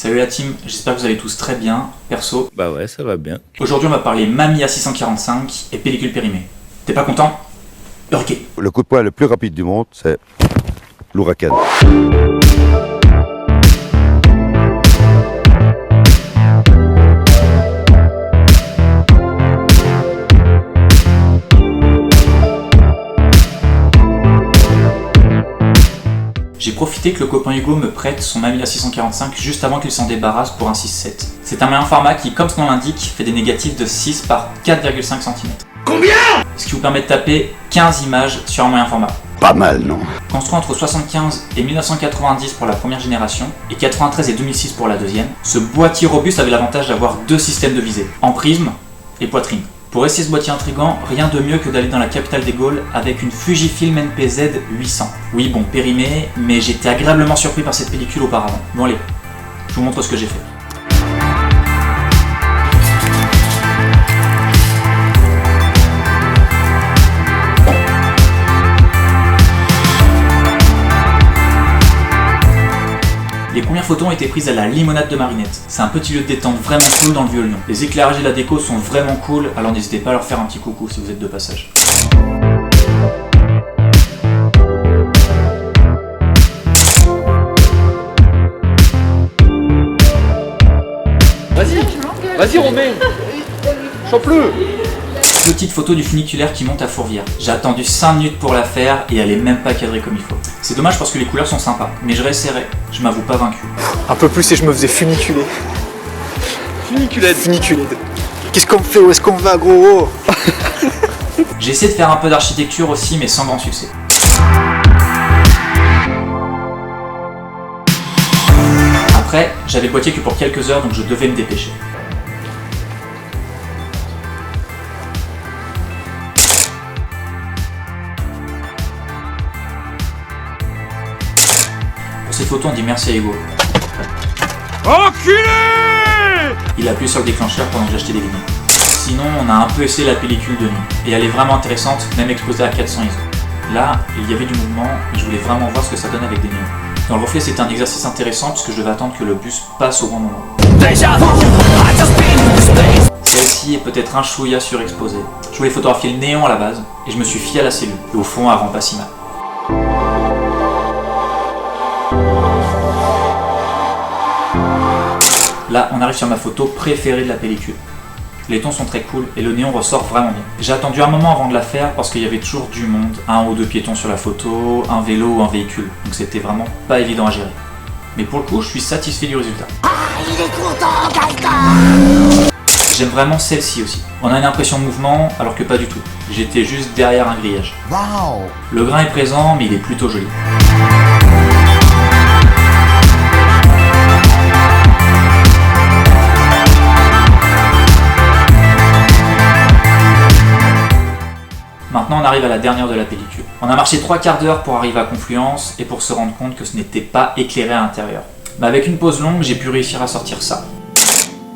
Salut la team, j'espère que vous allez tous très bien, perso. Bah ouais, ça va bien. Aujourd'hui on va parler Mamiya 645 et pellicule périmée. T'es pas content? Ok. Le coup de poing le plus rapide du monde, c'est l'Huracan. J'ai profité que le copain Hugo me prête son Mamiya 645 juste avant qu'il s'en débarrasse pour un 6.7. C'est un moyen format qui, comme son nom l'indique, fait des négatifs de 6 par 4,5 cm. Combien? Ce qui vous permet de taper 15 images sur un moyen format. Pas mal, non? Construit entre 75 et 1990 pour la première génération et 93 et 2006 pour la deuxième, ce boîtier robuste avait l'avantage d'avoir deux systèmes de visée, en prisme et poitrine. Pour essayer ce boîtier intrigant, rien de mieux que d'aller dans la capitale des Gaules avec une Fujifilm NPZ 800. Oui bon, périmée, mais j'étais agréablement surpris par cette pellicule auparavant. Bon allez, je vous montre ce que j'ai fait. Les premières photos ont été prises à la Limonade de Marinette. C'est un petit lieu de détente vraiment cool dans le Vieux-Lyon. Les éclairages et la déco sont vraiment cool, alors n'hésitez pas à leur faire un petit coucou si vous êtes de passage. Vas-y Romain, chope-le. Petite photo du funiculaire qui monte à Fourvière. J'ai attendu 5 minutes pour la faire et elle est même pas cadrée comme il faut. C'est dommage parce que les couleurs sont sympas, mais je réessayerai, je m'avoue pas vaincu. Un peu plus et je me faisais funiculer. Funiculade. Funiculer. Qu'est-ce qu'on fait? Où est-ce qu'on va, gros? J'ai essayé de faire un peu d'architecture aussi, mais sans grand succès. Après, j'avais le boîtier que pour quelques heures, donc je devais me dépêcher. Pour cette photo, on dit merci à Hugo. Enculé! Il a appuyé sur le déclencheur pendant que j'achetais des lunettes. Sinon, on a un peu essayé la pellicule de nuit. Et elle est vraiment intéressante, même exposée à 400 ISO. Là, il y avait du mouvement et je voulais vraiment voir ce que ça donne avec des néons. Dans le reflet, c'était un exercice intéressant puisque je devais attendre que le bus passe au bon moment. Celle-ci est peut-être un chouïa surexposée. Je voulais photographier le néon à la base et je me suis fié à la cellule. Et au fond, elle rend pas si mal. Là, on arrive sur ma photo préférée de la pellicule. Les tons sont très cool et le néon ressort vraiment bien. J'ai attendu un moment avant de la faire parce qu'il y avait toujours du monde, un ou deux piétons sur la photo, un vélo ou un véhicule, donc c'était vraiment pas évident à gérer. Mais pour le coup, je suis satisfait du résultat. Ah, il est content, Gaëtan! J'aime vraiment celle-ci aussi. On a une impression de mouvement alors que pas du tout. J'étais juste derrière un grillage. Wow! Le grain est présent mais il est plutôt joli. Maintenant on arrive à la dernière de la pellicule. On a marché 3 quarts d'heure pour arriver à Confluence et pour se rendre compte que ce n'était pas éclairé à l'intérieur. Mais avec une pause longue, j'ai pu réussir à sortir ça.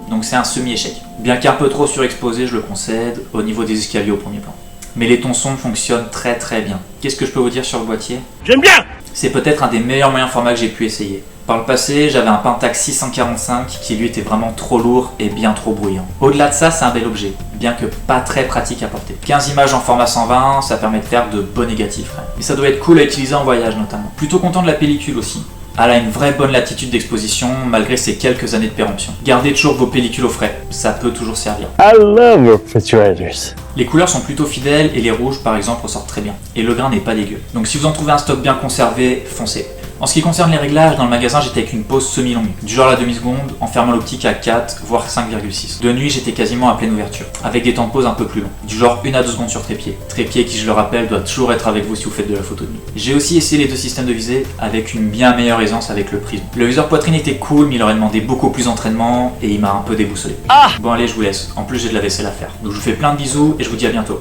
Donc c'est un semi-échec. Bien qu'un peu trop surexposé, je le concède, au niveau des escaliers au premier plan. Mais les tons sombres fonctionnent très très bien. Qu'est-ce que je peux vous dire sur le boîtier? J'aime bien! C'est peut-être un des meilleurs moyens formats que j'ai pu essayer. Par le passé, j'avais un Pentax 645 qui lui était vraiment trop lourd et bien trop bruyant. Au-delà de ça, c'est un bel objet, bien que pas très pratique à porter. 15 images en format 120, ça permet de faire de beaux négatifs. Et ça doit être cool à utiliser en voyage notamment. Plutôt content de la pellicule aussi. Elle a une vraie bonne latitude d'exposition malgré ses quelques années de péremption. Gardez toujours vos pellicules au frais, ça peut toujours servir. I love refrigerators. Les couleurs sont plutôt fidèles et les rouges par exemple ressortent très bien. Et le grain n'est pas dégueu. Donc si vous en trouvez un stock bien conservé, foncez. En ce qui concerne les réglages, dans le magasin j'étais avec une pause semi-longue, du genre la demi-seconde, en fermant l'optique à 4 voire 5,6. De nuit j'étais quasiment à pleine ouverture, avec des temps de pause un peu plus longs, du genre 1 à 2 secondes sur trépied. Trépied qui je le rappelle doit toujours être avec vous si vous faites de la photo de nuit. J'ai aussi essayé les deux systèmes de visée avec une bien meilleure aisance avec le prisme. Le viseur poitrine était cool mais il aurait demandé beaucoup plus d'entraînement et il m'a un peu déboussolé. Bon allez je vous laisse, en plus j'ai de la vaisselle à faire. Donc je vous fais plein de bisous et je vous dis à bientôt.